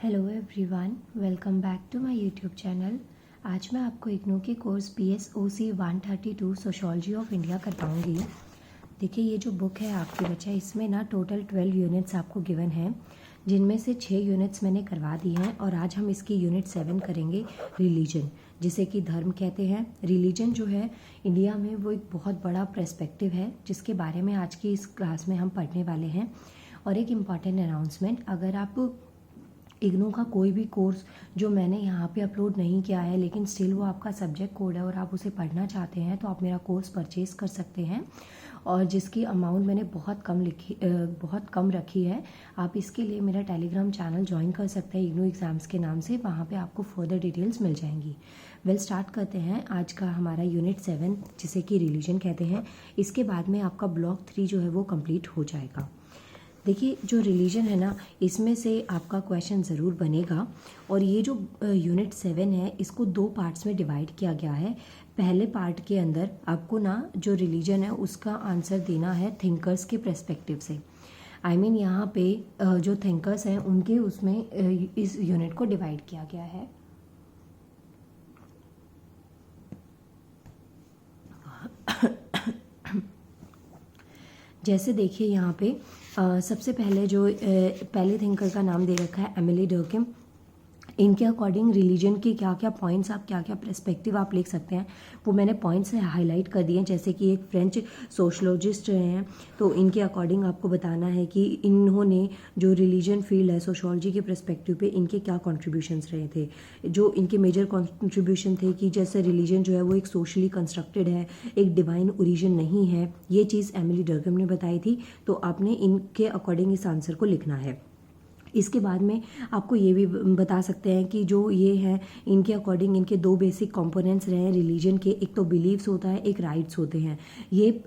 Hello everyone, welcome back to my YouTube channel. आज मैं आपको इग्नू के course BSOC 132 sociology of India करवाऊंगी। देखिए, ये जो बुक है आपकी बच्चा, इसमें ना टोटल 12 यूनिट्स आपको गिवन हैं, जिनमें से 6 यूनिट्स मैंने करवा दी हैं और आज हम इसकी यूनिट 7 करेंगे, रिलीजन, जिसे कि धर्म कहते हैं। रिलीजन जो है इंडिया में वो एक बहुत बड़ा पर्सपेक्टिव है, जिसके बारे में आज की इस क्लास में हम पढ़ने वाले हैं। और एक इम्पॉर्टेंट अनाउंसमेंट, अगर आप इग्नू का कोई भी कोर्स जो मैंने यहाँ पे अपलोड नहीं किया है लेकिन स्टिल वो आपका सब्जेक्ट कोड है और आप उसे पढ़ना चाहते हैं, तो आप मेरा कोर्स परचेज कर सकते हैं, और जिसकी अमाउंट मैंने बहुत कम रखी है। आप इसके लिए मेरा टेलीग्राम चैनल ज्वाइन कर सकते हैं इग्नू एग्ज़ाम्स के नाम से, वहाँ पे आपको फर्दर डिटेल्स मिल जाएंगी। स्टार्ट करते हैं आज का हमारा यूनिट 7, जिसे कि रिलीजन कहते हैं। इसके बाद में आपका ब्लॉक 3 जो है वो कंप्लीट हो जाएगा। देखिए, जो रिलीजन है ना, इसमें से आपका क्वेश्चन ज़रूर बनेगा। और ये जो यूनिट 7 है, इसको 2 पार्ट्स में डिवाइड किया गया है। पहले पार्ट के अंदर आपको ना जो रिलीजन है उसका आंसर देना है थिंकर्स के पर्सपेक्टिव से। यहाँ पे जो थिंकर्स हैं उनके उसमें इस यूनिट को डिवाइड किया गया है। जैसे देखिए, यहाँ पे सबसे पहले जो पहले थिंकर का नाम दे रखा है एमिली डर्किम। इनके अकॉर्डिंग रिलीजन के क्या क्या पॉइंट्स, आप क्या क्या पर्सपेक्टिव आप लिख सकते हैं, वो मैंने पॉइंट्स से हाईलाइट कर दिए हैं। जैसे कि एक फ्रेंच सोशोलॉजिस्ट रहे हैं, तो इनके अकॉर्डिंग आपको बताना है कि इन्होंने जो रिलीजन फील्ड है सोशोलॉजी के पर्सपेक्टिव पे इनके क्या कॉन्ट्रीब्यूशंस रहे थे। जो इनके मेजर कॉन्ट्रीब्यूशन थे कि जैसे रिलीजन जो है वो एक सोशली कंस्ट्रक्टेड है, एक डिवाइन ओरिजिन नहीं है, ये चीज़ एमिली डर्किम ने बताई थी। तो आपने इनके अकॉर्डिंग इस आंसर को लिखना है। इसके बाद में आपको ये भी बता सकते हैं कि जो ये है, इनके अकॉर्डिंग इनके 2 बेसिक कंपोनेंट्स रहे हैं रिलीजन के। एक तो बिलीव्स होता है, एक राइट्स होते हैं। ये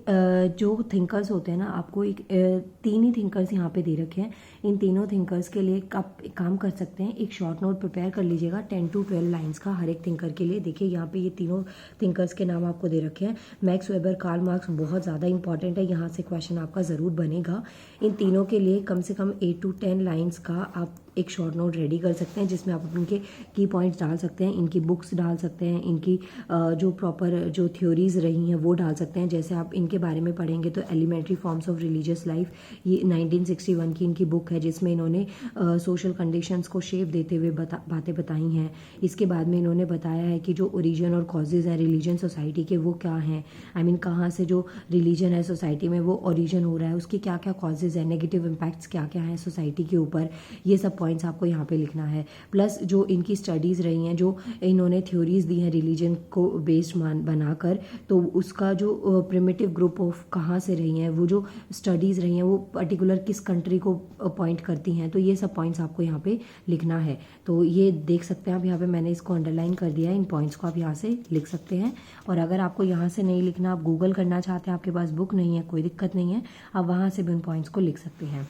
जो थिंकर्स होते हैं ना, आपको 3 ही थिंकर्स यहाँ पे दे रखे हैं। इन तीनों थिंकर्स के लिए आप एक काम कर सकते हैं, एक शॉर्ट नोट प्रिपेयर कर लीजिएगा 10 to 12 लाइन्स का हर एक थिंकर के लिए। देखिए, यहाँ पे ये तीनों थिंकर्स के नाम आपको दे रखे हैं। मैक्स वेबर, कार्ल मार्क्स बहुत ज़्यादा इंपॉर्टेंट है, यहाँ से क्वेश्चन आपका ज़रूर बनेगा। इन तीनों के लिए कम से कम 8 to 10 लाइन्स का आप एक शॉर्ट नोट रेडी कर सकते हैं, जिसमें आप इनके की पॉइंट्स डाल सकते हैं, इनकी बुक्स डाल सकते हैं, इनकी जो प्रॉपर जो थ्योरीज रही हैं वो डाल सकते हैं। जैसे आप इनके बारे में पढ़ेंगे तो elementary forms of religious life, ये 1961 की इनकी बुक है, जिसमें इन्होंने सोशल कंडीशंस को शेप देते हुए बातें बताई हैं। इसके बाद में इन्होंने बताया है कि जो ओरिजिन और कॉजेज हैं रिलीजन सोसाइटी के, वो क्या हैं। कहाँ से जो रिलीजन है सोसाइटी में वो ओरिजिन हो रहा है, उसके क्या क्या कॉजेज हैं, नेगेटिव इम्पैक्ट्स क्या क्या हैं सोसाइटी के ऊपर, ये सब पॉइंट्स आपको यहाँ पे लिखना है। प्लस जो इनकी स्टडीज़ रही हैं, जो इन्होंने थ्योरीज दी हैं रिलीजन को बेस्ड बनाकर, तो उसका जो प्रिमिटिव ग्रुप ऑफ कहाँ से रही हैं, वो जो स्टडीज़ रही हैं वो पर्टिकुलर किस कंट्री को पॉइंट करती हैं, तो ये सब पॉइंट्स आपको यहाँ पे लिखना है। तो ये देख सकते हैं आप, यहाँ पे मैंने इसको अंडरलाइन कर दिया है। इन पॉइंट्स को आप यहाँ से लिख सकते हैं। और अगर आपको यहाँ से नहीं लिखना, आप गूगल करना चाहते हैं, आपके पास बुक नहीं है, कोई दिक्कत नहीं है, आप वहाँ से भी उन पॉइंट्स को लिख सकते हैं।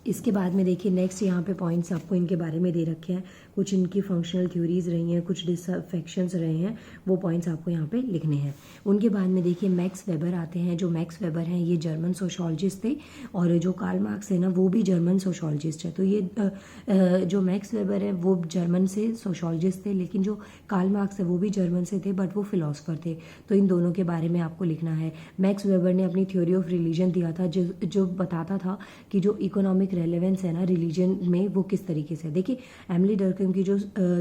इसके बाद में देखिए, नेक्स्ट यहाँ पे पॉइंट्स आपको इनके बारे में दे रखे हैं। कुछ इनकी फंक्शनल थ्योरीज रही हैं, कुछ डिसअफेक्शंस रहे हैं, वो पॉइंट्स आपको यहाँ पे लिखने हैं। उनके बाद में देखिए मैक्स वेबर आते हैं। जो मैक्स वेबर हैं ये जर्मन सोशोलॉजिस्ट थे, और जो कार्ल मार्क्स है ना वो भी जर्मन सोशोलॉजिस्ट है। तो ये जो मैक्स वेबर है वो जर्मन से सोशोलॉजिस्ट थे, लेकिन जो कार्ल मार्क्स है वो भी जर्मन से थे, बट वो फिलोसफर थे। तो इन दोनों के बारे में आपको लिखना है। मैक्स वेबर ने अपनी थ्योरी ऑफ रिलीजन दिया था, जो बताता था कि जो इकोनॉमिक रेलेवेंस है ना रिलीजन में, वो किस तरीके से। देखिए, एमिली डर्किम की जो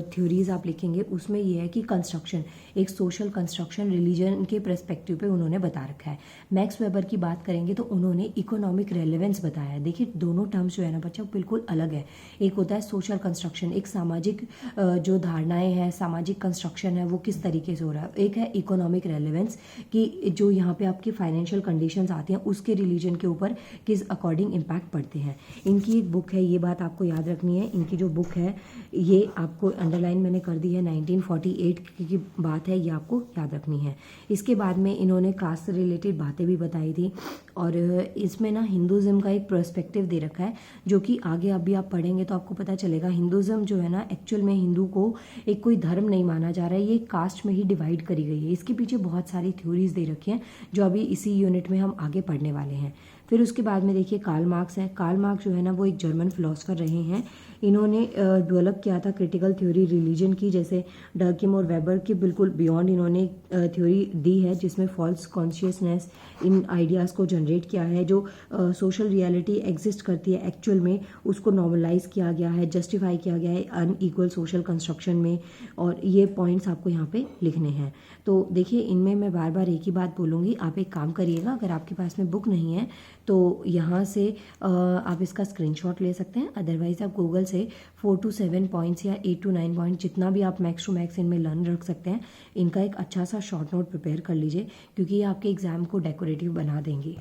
थ्योरीज आप लिखेंगे उसमें ये है कि कंस्ट्रक्शन, एक सोशल कंस्ट्रक्शन रिलीजन के पर्सपेक्टिव पे उन्होंने बता रखा है। मैक्स वेबर की बात करेंगे तो उन्होंने इकोनॉमिक रेलेवेंस बताया है। देखिए, दोनों टर्म्स जो है ना बच्चा बिल्कुल अलग है। एक होता है सोशल कंस्ट्रक्शन, एक सामाजिक जो धारणाएं हैं, सामाजिक कंस्ट्रक्शन है, वो किस तरीके से हो रहा है। एक है इकोनॉमिक रेलेवेंस, कि जो यहाँ पे आपकी फाइनेंशियल कंडीशंस आती हैं उसके रिलीजन के ऊपर किस अकॉर्डिंग इम्पैक्ट पड़ते हैं। इनकी एक बुक है, ये बात आपको याद रखनी है। इनकी जो बुक है ये आपको अंडरलाइन मैंने कर दी है, 1948 की बात है, ये आपको याद रखनी है। इसके बाद में इन्होंने कास्ट से रिलेटेड बातें भी बताई थी, और इसमें ना हिंदुज़म का एक पर्सपेक्टिव दे रखा है, जो कि आगे अभी आप पढ़ेंगे तो आपको पता चलेगा। हिंदुज़म जो है ना, एक्चुअल में हिंदू को एक कोई धर्म नहीं माना जा रहा है, ये कास्ट में ही डिवाइड करी गई है। इसके पीछे बहुत सारी थ्योरीज दे रखी हैं, जो अभी इसी यूनिट में हम आगे पढ़ने वाले हैं। फिर उसके बाद में देखिए कार्ल मार्क्स है। कार्ल मार्क्स जो है ना वो एक जर्मन फिलोसफर रहे हैं। इन्होंने डेवलप किया था क्रिटिकल थ्योरी रिलीजन की, जैसे डर्किम और वेबर के बिल्कुल बियॉन्ड इन्होंने थ्योरी दी है, जिसमें फॉल्स कॉन्शियसनेस इन आइडियाज़ को जनरेट किया है। जो सोशल रियलिटी एग्जिस्ट करती है एक्चुअल में, उसको नॉर्मलाइज किया गया है, जस्टिफाई किया गया है अनइक्वल सोशल कंस्ट्रक्शन में। और ये पॉइंट्स आपको यहाँ पे लिखने हैं। तो देखिए इनमें मैं बार बार एक ही बात बोलूँगी, आप एक काम करिएगा, अगर आपके पास में बुक नहीं है तो यहाँ से आप इसका स्क्रीनशॉट ले सकते हैं। अदरवाइज आप गूगल से 4 to 7 पॉइंट्स या 8 to 9 पॉइंट जितना भी आप मैक्स टू मैक्स इनमें लर्न रख सकते हैं, इनका एक अच्छा सा शॉर्ट नोट प्रिपेयर कर लीजिए, क्योंकि ये आपके एग्जाम को डेकोरेटिव बना देंगे।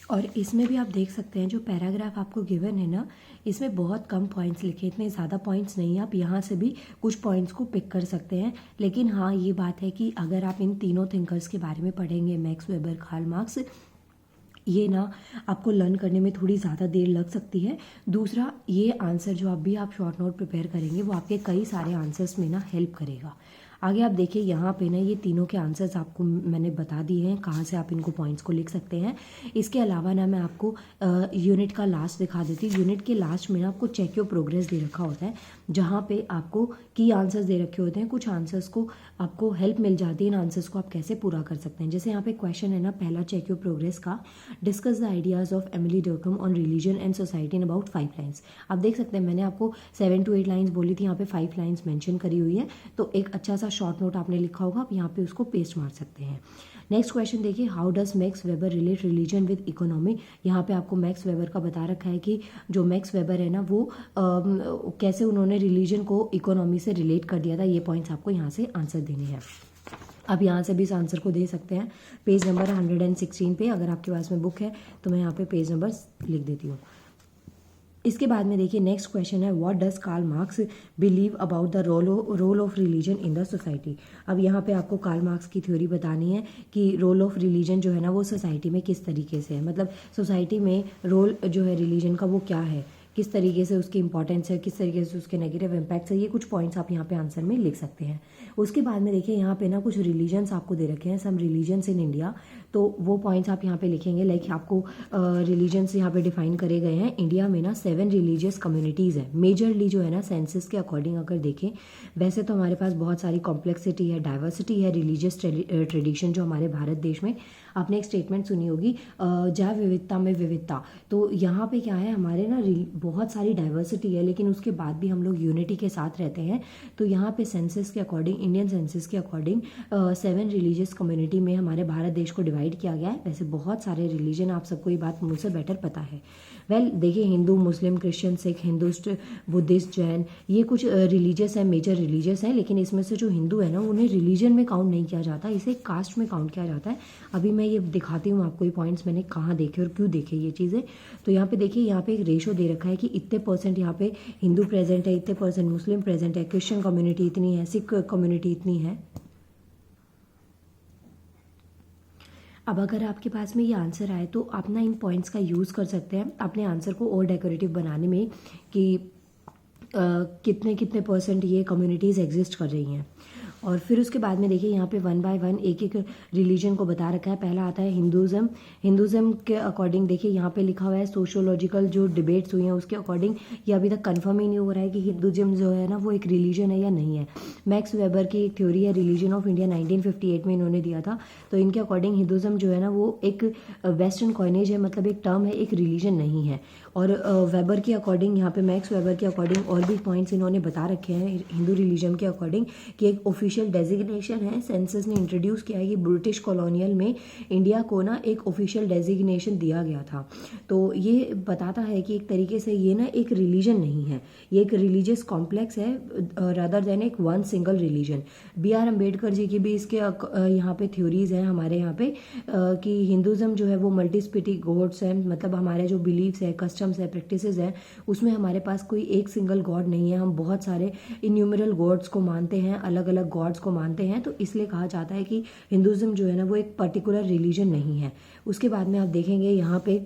और इसमें भी आप देख सकते हैं जो पैराग्राफ आपको गिवन है ना, इसमें बहुत कम पॉइंट्स लिखे, इतने ज़्यादा पॉइंट्स नहीं है। आप यहाँ से भी कुछ पॉइंट्स को पिक कर सकते हैं। लेकिन हाँ ये बात है कि अगर आप इन तीनों थिंकर्स के बारे में पढ़ेंगे, मैक्स वेबर, कार्ल मार्क्स, ये ना आपको लर्न करने में थोड़ी ज़्यादा देर लग सकती है। दूसरा, ये आंसर जो आप शॉर्ट नोट प्रिपेयर करेंगे वो आपके कई सारे आंसर्स में ना हेल्प करेगा। आगे आप देखिए यहाँ पे ना ये तीनों के आंसर्स आपको मैंने बता दिए हैं, कहाँ से आप इनको पॉइंट्स को लिख सकते हैं। इसके अलावा ना मैं आपको यूनिट का लास्ट दिखा देती हूँ। यूनिट के लास्ट में ना आपको चेक योर प्रोग्रेस दे रखा होता है, जहाँ पे आपको की आंसर्स दे रखे होते हैं। कुछ आंसर्स को आपको हेल्प मिल जाती है इन आंसर्स को आप कैसे पूरा कर सकते हैं। जैसे यहाँ पे क्वेश्चन है ना पहला चेक योर प्रोग्रेस का, discuss the ideas of Emile Durkheim on religion and society in about 5 lines. आप देख सकते हैं मैंने आपको 7 to 8 लाइन्स बोली थी, यहाँ पे 5 लाइन्स मेंशन करी हुई है। तो एक अच्छा सा शॉर्ट नोट आपने लिखा होगा, आप यहाँ पे उसको पेस्ट मार सकते हैं। नेक्स्ट क्वेश्चन देखिए, how does max weber relate religion with economy. यहाँ पे आपको मैक्स वेबर का बता रखा है कि जो मैक्स वेबर है ना वो कैसे उन्होंने रिलीजन को इकोनॉमी से रिलेट कर दिया था। ये पॉइंट्स आपको यहाँ से आंसर देने हैं। अब यहाँ से भी इस आंसर को दे सकते हैं पेज नंबर 116 पे। अगर आपके पास में बुक है तो मैं यहाँ पे पेज नंबर लिख देती हूँ। इसके बाद में देखिए नेक्स्ट क्वेश्चन है, what does Karl Marx believe about the role of religion in the society. अब यहाँ पे आपको कार्ल मार्क्स की थ्योरी बतानी है कि रोल ऑफ रिलीजन जो है ना वो सोसाइटी में किस तरीके से है, मतलब सोसाइटी में रोल जो है रिलीजन का वो क्या है, किस तरीके से उसकी इंपॉर्टेंस है, किस तरीके से उसके नेगेटिव इम्पैक्ट्स है। ये कुछ पॉइंट्स आप यहाँ पे आंसर में लिख सकते हैं। उसके बाद में देखिए यहाँ पे ना कुछ रिलीजन्स आपको दे रखे हैं, सम रिलीजन्स इन इंडिया। तो वो पॉइंट्स आप यहाँ पे लिखेंगे। लाइक आपको रिलीजन्स यहाँ पे डिफाइन करे गए हैं। इंडिया में ना 7 रिलीजियस कम्युनिटीज़ है मेजरली, जो है ना सेंसस के अकॉर्डिंग अगर देखें। वैसे तो हमारे पास बहुत सारी कॉम्प्लेक्सिटी है, डाइवर्सिटी है, रिलीजियस ट्रेडिशन जो हमारे भारत देश में। आपने एक स्टेटमेंट सुनी होगी, जैव विविधता में विविधता। तो यहाँ पे क्या है, हमारे ना बहुत सारी डाइवर्सिटी है, लेकिन उसके बाद भी हम लोग यूनिटी के साथ रहते हैं। तो यहाँ पे सेंसस के अकॉर्डिंग, इंडियन सेंसस के अकॉर्डिंग 7 रिलीजियस कम्युनिटी में हमारे भारत देश को डिवाइड किया गया है। वैसे बहुत सारे रिलीजन, आप सबको ये बात मुझसे बेटर पता है। वेल देखिए, हिंदू, मुस्लिम, क्रिश्चियन, सिख, हिंदुस्ट, बुद्धिस्ट, जैन, ये कुछ रिलीजियस है, मेजर रिलीजियस है। लेकिन इसमें से जो हिंदू है ना उन्हें रिलीजन में काउंट नहीं किया जाता, इसे कास्ट में काउंट किया जाता है। अभी मैं ये दिखाती हूँ आपको ये पॉइंट्स मैंने कहाँ देखे और क्यों देखे ये चीज़ें। तो यहाँ पे देखिए, यहाँ पे एक रेशो दे रखा है कि इतने % यहाँ पे हिंदू प्रेजेंट है, इतने % मुस्लिम प्रेजेंट है, क्रिश्चियन कम्युनिटी इतनी है, सिख कम्युनिटी इतनी है। अब अगर आपके पास में ये आंसर आए तो आप ना इन पॉइंट्स का यूज़ कर सकते हैं अपने आंसर को और डेकोरेटिव बनाने में, कि कितने कितने % ये कम्युनिटीज़ एग्जिस्ट कर रही हैं। और फिर उसके बाद में देखिए यहाँ पे 1 by 1 एक एक रिलीजन को बता रखा है। पहला आता है हिंदुज़म। हिंदुज़म के अकॉर्डिंग देखिए यहाँ पे लिखा हुआ है, सोशियोलॉजिकल जो डिबेट्स हुई हैं उसके अकॉर्डिंग ये अभी तक कंफर्म ही नहीं हो रहा है कि हिंदुज़म जो है ना वो एक रिलीजन है या नहीं है। मैक्स वेबर की एक थ्योरी है रिलीजन ऑफ इंडिया, 1958 में इन्होंने दिया था। तो इनके अकॉर्डिंग हिंदुज़म जो है ना वो एक वेस्टर्न कॉइनेज है, मतलब एक टर्म है, एक रिलीजन नहीं है। और वेबर के अकॉर्डिंग, यहाँ पे मैक्स वेबर के अकॉर्डिंग और भी पॉइंट्स इन्होंने बता रखे हैं हिंदू रिलीजन के अकॉर्डिंग, कि एक ऑफिशियल डेजिग्नेशन है, सेंसस ने इंट्रोड्यूस किया है कि ब्रिटिश कॉलोनियल में इंडिया को ना एक ऑफिशियल डेजिग्नेशन दिया गया था। तो ये बताता है कि एक तरीके से ये ना एक रिलीजन नहीं है, ये एक रिलीजियस कॉम्प्लेक्स है रादर देन एक one single religion. B.R. Ambedkar ji की भी इसके यहाँ पे थ्योरीज हैं हमारे यहाँ पे, कि हिंदुज़म जो है वो मल्टीस्पिटी गॉड्स है, मतलब हमारे जो बिलीव्स है, कस्टम्स है, प्रैक्टिसेस है, उसमें हमारे पास कोई एक सिंगल गॉड नहीं है। हम बहुत सारे इन्यूमरल गॉड्स को मानते हैं, अलग अलग गॉड्स को मानते हैं। तो इसलिए कहा जाता है कि हिंदुज़म जो है ना वो एक पर्टिकुलर रिलीजन नहीं है। उसके बाद में आप देखेंगे यहाँ पे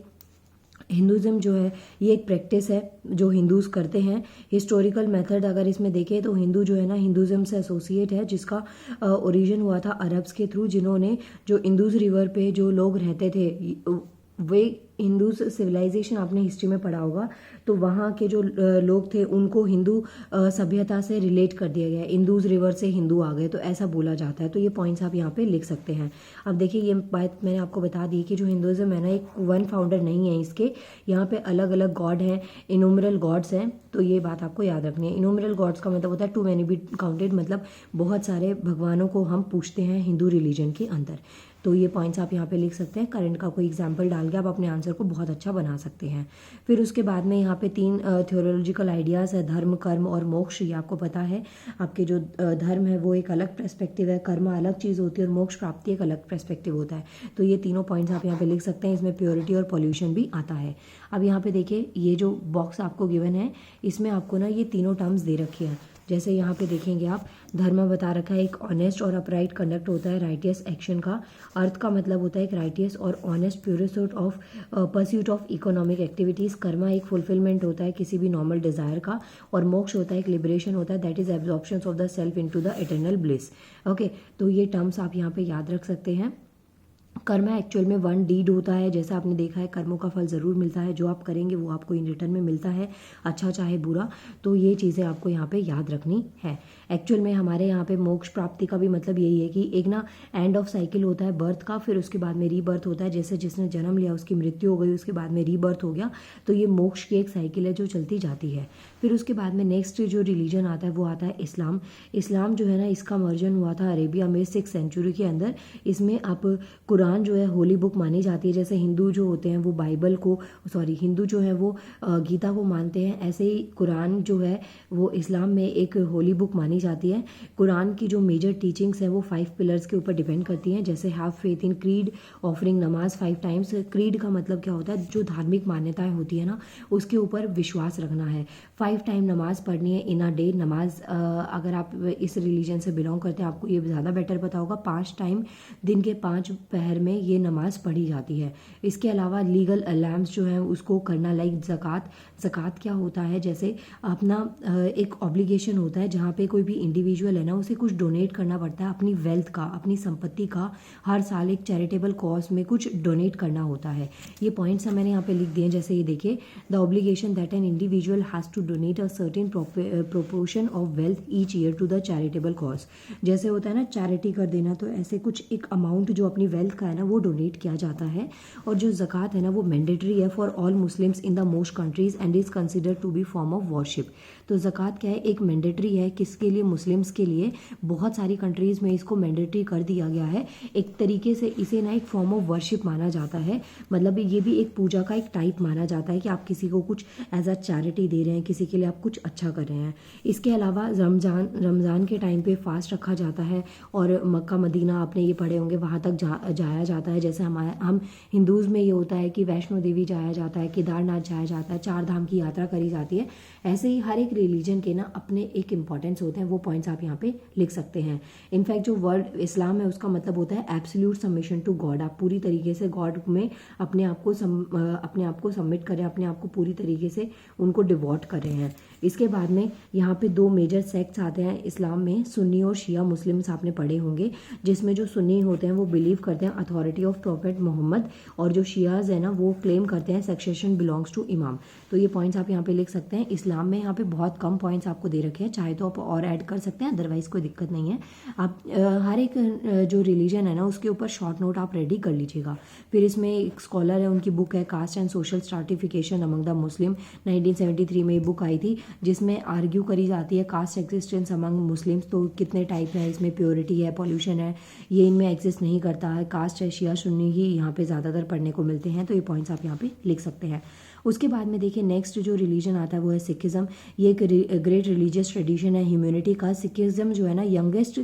हिंदुज़म जो है ये एक प्रैक्टिस है जो हिंदूज़ करते हैं। हिस्टोरिकल मेथड अगर इसमें देखें तो हिंदू जो है ना हिंदुज़म से एसोसिएट है, जिसका ओरिजिन हुआ था अरब्स के थ्रू, जिन्होंने जो इंदुज़ रिवर पे जो लोग रहते थे वे हिंदूज सिविलाइजेशन आपने हिस्ट्री में पढ़ा होगा, तो वहाँ के जो लोग थे उनको हिंदू सभ्यता से रिलेट कर दिया गया, इंदूज रिवर से हिंदू आ गए, तो ऐसा बोला जाता है। तो ये पॉइंट्स आप यहाँ पे लिख सकते हैं। अब देखिए ये बात मैंने आपको बता दी कि जो हिंदुज़म है ना एक वन फाउंडर नहीं है इसके, यहाँ पे अलग अलग गॉड हैं, इनोमरल गॉड्स हैं, तो ये बात आपको याद रखनी है। इनोमरल गॉड्स का मतलब होता है टू मैनी बी काउंटेड, मतलब बहुत सारे भगवानों को हम पूछते हैं हिंदू रिलीजन के अंदर। तो ये पॉइंट्स आप यहाँ पे लिख सकते हैं। करंट का कोई एग्जांपल डाल के आप अपने आंसर को बहुत अच्छा बना सकते हैं। फिर उसके बाद में यहाँ पे 3 थियोलॉजिकल आइडियाज़ है, धर्म, कर्म और मोक्ष। ये आपको पता है, आपके जो धर्म है वो एक अलग पर्सपेक्टिव है, कर्म अलग चीज़ होती है और मोक्ष प्राप्ति एक अलग पर्सपेक्टिव होता है। तो ये तीनों पॉइंट्स आप यहाँ पे लिख सकते हैं। इसमें प्योरिटी और पॉल्यूशन भी आता है। अब यहाँ पे देखिए ये जो बॉक्स आपको गिवन है इसमें आपको ना ये तीनों टर्म्स दे रखी हैं। जैसे यहाँ पे देखेंगे आप, धर्म बता रखा है एक ऑनेस्ट और अपराइट कंडक्ट होता है राइटियस एक्शन का। अर्थ का मतलब होता है एक राइटियस और honest pursuit of pursuit of economic activities. Karma एक फुलफिलमेंट होता है किसी भी नॉर्मल डिज़ायर का। और मोक्ष होता है एक लिबरेशन होता है, that is absorption of the self into the eternal bliss. Okay, तो ये टर्म्स आप यहाँ पे याद रख सकते हैं। कर्म एक्चुअल में वन डीड होता है, जैसा आपने देखा है कर्मों का फल ज़रूर मिलता है, जो आप करेंगे वो आपको इन रिटर्न में मिलता है, अच्छा चाहे बुरा। तो ये चीज़ें आपको यहाँ पे याद रखनी है। एक्चुअल में हमारे यहाँ पे मोक्ष प्राप्ति का भी मतलब यही है कि एक ना एंड ऑफ साइकिल होता है बर्थ का, फिर उसके बाद में रीबर्थ होता है। जैसे जिसने जन्म लिया उसकी मृत्यु हो गई, उसके बाद में रीबर्थ हो गया, तो ये मोक्ष की एक साइकिल है जो चलती जाती है। फिर उसके बाद में नेक्स्ट जो रिलीजन आता है वो आता है इस्लाम। इस्लाम जो है ना इसका वर्जन हुआ था अरेबिया में 6th सेंचुरी के अंदर। इसमें आप कुरान जो है होली बुक मानी जाती है। जैसे हिंदू जो होते हैं वो बाइबल को, हिंदू जो है वो गीता को मानते हैं, ऐसे ही कुरान जो है वो इस्लाम में एक होली बुक मानी जाती है। कुरान की जो मेजर टीचिंग्स हैं वो 5 पिलर्स के ऊपर डिपेंड करती हैं, जैसे have faith in creed, offering नमाज 5 टाइम्स। क्रीड का मतलब क्या होता है, जो धार्मिक मान्यताएं होती है ना उसके ऊपर विश्वास रखना है। 5 टाइम नमाज पढ़नी है इन अ डे। नमाज अगर आप इस रिलीजन से बिलोंग करते हैं आपको ये ज़्यादा बेटर पता होगा। 5 टाइम दिन के 5 पहर में ये नमाज पढ़ी जाती है। इसके अलावा लीगल अलार्म्स जो हैं उसको करना, लाइक ज़कात। ज़कात क्या होता है, जैसे अपना एक ऑब्लिगेशन होता है जहाँ पे कोई भी इंडिविजुअल है ना उसे कुछ डोनेट करना पड़ता है, अपनी वेल्थ का, अपनी संपत्ति का हर साल एक चैरिटेबल कॉज में कुछ डोनेट करना होता है। ये पॉइंट्स मैंने यहाँ पे लिख दिए हैं। जैसे ये देखिए, the obligation that an individual has to donate a certain proportion of wealth each year to the charitable cause. जैसे होता है ना चैरिटी कर देना, तो ऐसे कुछ एक अमाउंट जो अपनी वेल्थ का है ना वो डोनेट किया जाता है। और जो ज़कात है ना वो मैंडेटरी है for all Muslims in the most countries and is considered to be form of worship. तो ज़कात क्या है, एक मैंडेटरी है, किसके लिए, मुस्लिम्स के लिए। बहुत सारी कंट्रीज़ में इसको मैंडेटरी कर दिया गया है। एक तरीके से इसे ना एक फॉर्म ऑफ वर्शिप माना जाता है, मतलब ये भी एक पूजा का एक टाइप माना जाता है कि आप किसी को कुछ एज अ चैरिटी दे रहे हैं, किसी के लिए आप कुछ अच्छा कर रहे हैं। इसके अलावा रमज़ान के टाइम पे फास्ट रखा जाता है और मक्का मदीना आपने ये पढ़े होंगे, वहाँ तक जाया जाता है। जैसे हम हिंदूज़ में ये होता है कि वैष्णो देवी जाया जाता है, केदारनाथ जाया जाता है, 4 धाम की यात्रा करी जाती है। ऐसे ही हर एक रिलीजन के ना अपने एक इंपॉर्टेंस होते हैं, वो पॉइंट्स आप यहाँ पे लिख सकते हैं। इनफैक्ट जो वर्ड इस्लाम है उसका मतलब होता है एब्सोल्यूट सबमिशन टू गॉड। आप पूरी तरीके से गॉड में अपने आप को सबमिट करें, अपने आप को पूरी तरीके से उनको डिवोट कर रहे हैं। इसके बाद में यहाँ पे 2 मेजर सेक्ट्स आते हैं इस्लाम में, सुन्नी और शिया मुस्लिम्स आपने पढ़े होंगे, जिसमें जो सुन्नी होते हैं वो बिलीव करते हैं अथॉरिटी ऑफ प्रॉफेट मोहम्मद, और जो शियाज है ना वो क्लेम करते हैं सक्सेशन बिलोंग्स टू इमाम। तो ये पॉइंट्स आप यहाँ पे लिख सकते हैं। इस्लाम में यहाँ पे बहुत कम पॉइंट्स आपको दे रखे हैं, चाहे तो आप और ऐड कर सकते हैं, अदरवाइज कोई दिक्कत नहीं है। आप हर एक जो रिलीजन है ना उसके ऊपर शॉर्ट नोट आप रेडी कर लीजिएगा। फिर इसमें एक स्कॉलर है, उनकी बुक है caste and social stratification among the Muslim, 1973 में ये बुक आई थी, जिसमें आर्ग्यू करी जाती है कास्ट एग्जिस्टेंस अमंग मुस्लिम्स। तो कितने टाइप है, इसमें प्योरिटी है, पॉल्यूशन है, ये इनमें एग्जिस्ट नहीं करता है। कास्ट है, शिया सुन्नी ही यहाँ पे ज़्यादातर पढ़ने को मिलते हैं। तो ये पॉइंट्स आप यहाँ पे लिख सकते हैं। उसके बाद में देखिए नेक्स्ट जो रिलीजन आता है वो है सिखिज़म। ये एक ग्रेट रिलीजियस ट्रेडिशन है ह्यूमैनिटी का। सिखिज़म जो है ना यंगेस्ट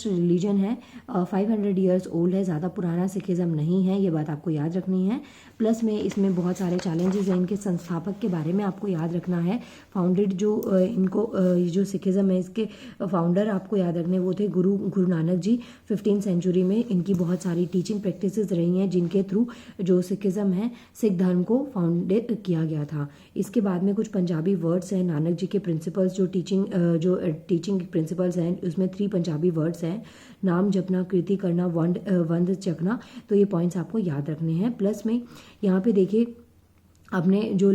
रिलीजन है, 500 ईयर्स ओल्ड है, ज़्यादा पुराना सिखिज़म नहीं है, ये बात आपको याद रखनी है। प्लस में इसमें बहुत सारे चैलेंजेस हैं, इनके संस्थापक के बारे में आपको याद रखना है। फाउंडेड जो सिखिज़म है इसके फाउंडर आपको याद रखने वो थे गुरु नानक जी 15th सेंचुरी में इनकी बहुत सारी टीचिंग प्रैक्टिसेस रही हैं जिनके थ्रू जो सिखिज़्म है, सिख धर्म को फाउंडेड किया गया था। इसके बाद में कुछ पंजाबी वर्ड्स हैं, नानक जी के प्रिंसिपल्स जो टीचिंग प्रिंसिपल्स हैं उसमें 3 पंजाबी वर्ड्स हैं, नाम जपना, कीर्ति करना, वंद चखना। तो ये पॉइंट्स आपको याद रखने हैं। प्लस में यहाँ पे देखिए आपने जो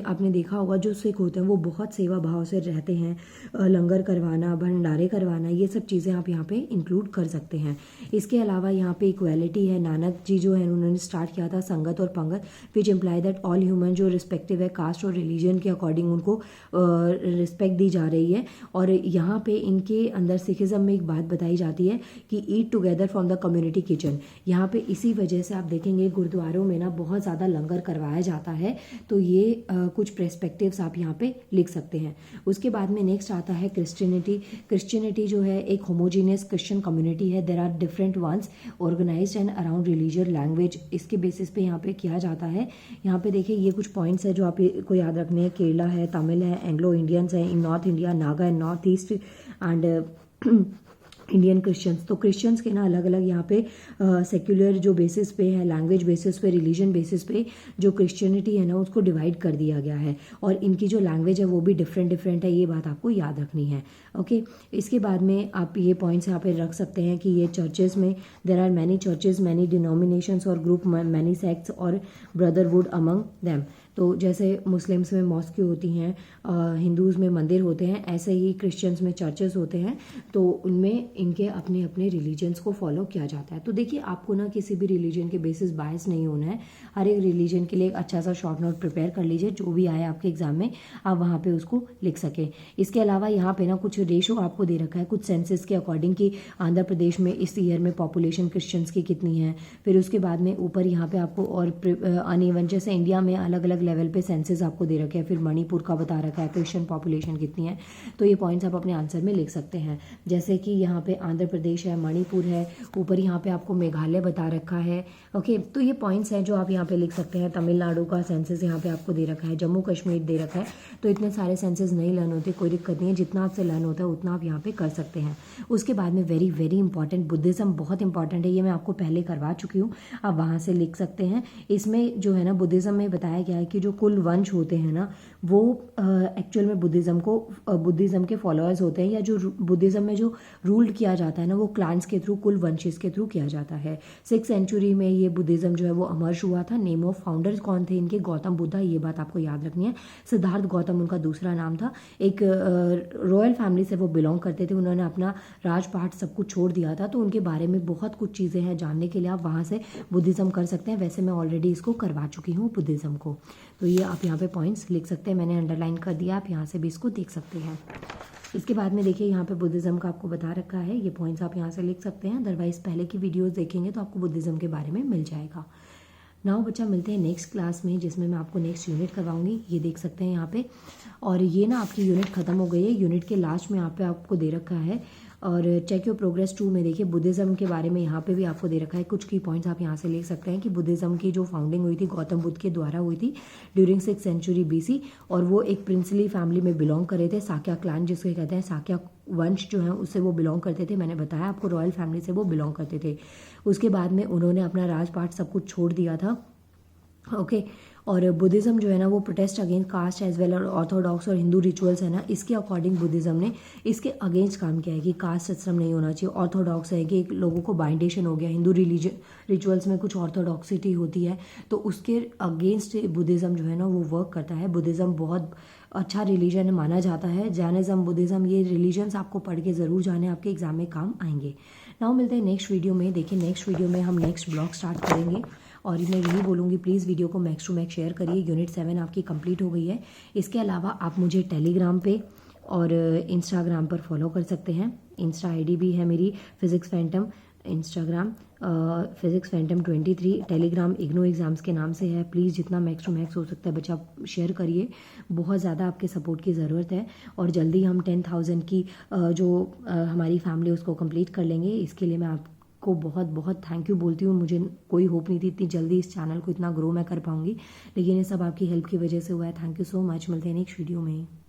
आपने देखा होगा जो सिख होते हैं वो बहुत सेवा भाव से रहते हैं, लंगर करवाना, भंडारे करवाना, ये सब चीज़ें आप यहाँ पे इंक्लूड कर सकते हैं। इसके अलावा यहाँ पे इक्वालिटी है, नानक जी जो है उन्होंने स्टार्ट किया था संगत और पंगत, विच इम्प्लाई दैट ऑल ह्यूमन जो रिस्पेक्टिव है कास्ट और रिलीजन के अकॉर्डिंग उनको रिस्पेक्ट दी जा रही है। और यहाँ पे इनके अंदर सिखिज़्म में एक बात बताई जाती है कि ईट together from the community kitchen. यहाँ पे इसी वजह से आप देखेंगे गुरुद्वारों में ना बहुत ज़्यादा लंगर करवाया जाता है। तो ये कुछ पर्सपेक्टिव्स आप यहाँ पे लिख सकते हैं। उसके बाद में नेक्स्ट आता है क्रिश्चियनिटी। क्रिश्चियनिटी जो है एक होमोजीनियस क्रिश्चियन कम्युनिटी है। There are different ones organized and around religious language, इसके बेसिस पे यहाँ पे किया जाता है। यहाँ पे देखिए ये कुछ पॉइंट्स है जो आपको याद रखने हैं। केरला है, तमिल है, एंग्लो इंडियंस है, in north India Naga and north east and Indian Christians. तो क्रिश्चियंस के ना अलग अलग यहाँ पे सेक्युलर जो बेसिस पे है, लैंग्वेज बेसिस पे, रिलीजन बेसिस पे जो क्रिश्चियनिटी है ना उसको डिवाइड कर दिया गया है। और इनकी जो लैंग्वेज है वो भी डिफरेंट है, ये बात आपको याद रखनी है। ओके, इसके बाद में आप ये पॉइंट्स यहाँ पे रख सकते हैं कि ये चर्चेज में there are many churches, many denominations और ग्रुप, मैनी सेक्ट्स और ब्रदरहुड अमंग देम। तो जैसे मुस्लिम्स में मॉस्क होती हैं, हिंदूज़ में मंदिर होते हैं, ऐसे ही क्रिश्चियंस में चर्चेस होते हैं। तो उनमें इनके अपने अपने रिलीजन्स को फॉलो किया जाता है। तो देखिए आपको ना किसी भी रिलीजन के बेसिस बायस नहीं होना है। हर एक रिलीजन के लिए एक अच्छा सा शॉर्ट नोट प्रिपेयर कर लीजिए, जो भी आए आपके एग्जाम में आप वहाँ पे उसको लिख सकें। इसके अलावा यहाँ पे ना कुछ रेशो आपको दे रखा है कुछ सेंसस के अकॉर्डिंग कि आंध्र प्रदेश में इस ईयर में पॉपुलेशन क्रिश्चियंस की कितनी है। फिर उसके बाद में ऊपर यहाँ पे आपको और अनइवन जैसे इंडिया में अलग अलग लेवल पे सेंसस आपको दे रखे हैं। फिर मणिपुर का बता रखा है क्रिश्चियन पॉपुलेशन कितनी है। तो ये पॉइंट्स आप अपने आंसर में लिख सकते हैं। जैसे कि यहाँ पे आंध्र प्रदेश है, मणिपुर है, ऊपर यहाँ पे आपको मेघालय बता रखा है। ओके, तो ये पॉइंट्स हैं जो आप यहाँ पे लिख सकते हैं। तमिलनाडु का सेंसस यहाँ पे आपको दे रखा है, जम्मू कश्मीर दे रखा है। तो इतने सारे सेंसस नहीं लर्न होते, कोई दिक्कत नहीं है, जितना आपसे लर्न होता है उतना आप यहाँ पे कर सकते हैं। उसके बाद में वेरी वेरी इंपॉर्टेंट बुद्धिज्म बहुत इंपॉर्टेंट है, ये मैं आपको पहले करवा चुकी हूँ, आप वहाँ से लिख सकते हैं। इसमें जो है ना बुद्धिज्म में बताया गया है कि जो कुल वंश होते हैं ना वो एक्चुअल में बुद्धिज्म के फॉलोअर्स होते हैं, या जो बुद्धिज्म में जो रूल्ड किया जाता है ना वो क्लान्स के थ्रू, कुल वंशेस के थ्रू किया जाता है। 6th सेंचुरी में ये बुद्धिज्म जो है वो अमर्श हुआ था। नेम ऑफ फाउंडर्स कौन थे इनके? गौतम बुद्धा, ये बात आपको याद रखनी है। सिद्धार्थ गौतम उनका दूसरा नाम था। एक रॉयल फैमिली से वो बिलोंग करते थे, उन्होंने अपना राजपाट सब कुछ छोड़ दिया था। तो उनके बारे में बहुत कुछ चीज़ें हैं जानने के लिए, आप वहाँ से बुद्धिज्म कर सकते हैं। वैसे मैं ऑलरेडी इसको करवा चुकी हूँ बुद्धिज्म को। तो ये आप यहाँ पे पॉइंट्स लिख सकते हैं, मैंने अंडरलाइन कर दिया, आप यहाँ से भी इसको देख सकते हैं। इसके बाद में देखिए यहाँ पे बुद्धिज्म का आपको बता रखा है, ये पॉइंट्स आप यहाँ से लिख सकते हैं। अदरवाइज पहले की वीडियोस देखेंगे तो आपको बुद्धिज्म के बारे में मिल जाएगा। नाउ बच्चा मिलते हैं नेक्स्ट क्लास में, जिसमें मैं आपको नेक्स्ट यूनिट करवाऊंगी। ये देख सकते हैं यहाँ पे, और ये ना आपकी यूनिट खत्म हो गई है। यूनिट के लास्ट में यहाँ पे आपको दे रखा है, और चेक योर प्रोग्रेस 2 में देखिए बुद्धिज्म के बारे में यहाँ पे भी आपको दे रखा है। कुछ की पॉइंट्स आप यहाँ से ले सकते हैं कि बुद्धिज्म की जो फाउंडिंग हुई थी गौतम बुद्ध के द्वारा हुई थी ड्यूरिंग 6th सेंचुरी BC, और वो एक प्रिंसली फैमिली में बिलोंग कर रहे थे, साक्या क्लान जिसको कहते हैं, साक्या वंश जो है उससे वो बिलोंग करते थे। मैंने बताया आपको रॉयल फैमिली से वो बिलोंग करते थे। उसके बाद में उन्होंने अपना राजपाट सब कुछ छोड़ दिया था। ओके, और बुद्धिज्म जो है ना वो protest against caste as well और ऑर्थोडॉक्स और हिंदू रिचुअल्स है ना, इसके अकॉर्डिंग बुद्धिज्म ने इसके अगेंस्ट काम किया है कि कास्ट सिस्टम नहीं होना चाहिए। ऑर्थोडॉक्स है कि लोगों को बाइंडेशन हो गया, हिंदू रिचुअल्स में कुछ ऑर्थोडॉक्सिटी होती है, तो उसके अगेंस्ट बुद्धिज्म जो है ना वो वर्क करता है। बुद्धिज्म बहुत अच्छा रिलीजन माना जाता है। जैनिज्म, बुद्धिज्म, ये रिलीजन्स आपको पढ़ के ज़रूर जाने, आपके एग्जाम में काम आएंगे। नाउ मिलते हैं नेक्स्ट वीडियो में। देखिए नेक्स्ट वीडियो में हम नेक्स्ट ब्लॉग स्टार्ट करेंगे, और मैं यही बोलूँगी प्लीज़ वीडियो को मैक्स टू मैक्स शेयर करिए। यूनिट 7 आपकी कंप्लीट हो गई है। इसके अलावा आप मुझे टेलीग्राम पे और इंस्टाग्राम पर फॉलो कर सकते हैं। इंस्टा ID भी है मेरी physics Phantom, Instagram physics Phantom 23, Telegram IGNOU exams के नाम से है। प्लीज़ जितना मैक्स टू मैक्स हो सकता है बच्चा शेयर करिए, बहुत ज़्यादा आपके सपोर्ट की ज़रूरत है। और जल्दी हम 10,000 की जो हमारी फैमिली उसको कंप्लीट कर लेंगे। इसके लिए मैं आपको बहुत बहुत थैंक यू बोलती हूँ। मुझे कोई होप नहीं थी इतनी जल्दी इस चैनल को इतना ग्रो मैं कर पाऊँगी, लेकिन ये सब आपकी हेल्प की वजह से हुआ है। Thank you so much. मिलते हैं नेक्स्ट वीडियो में।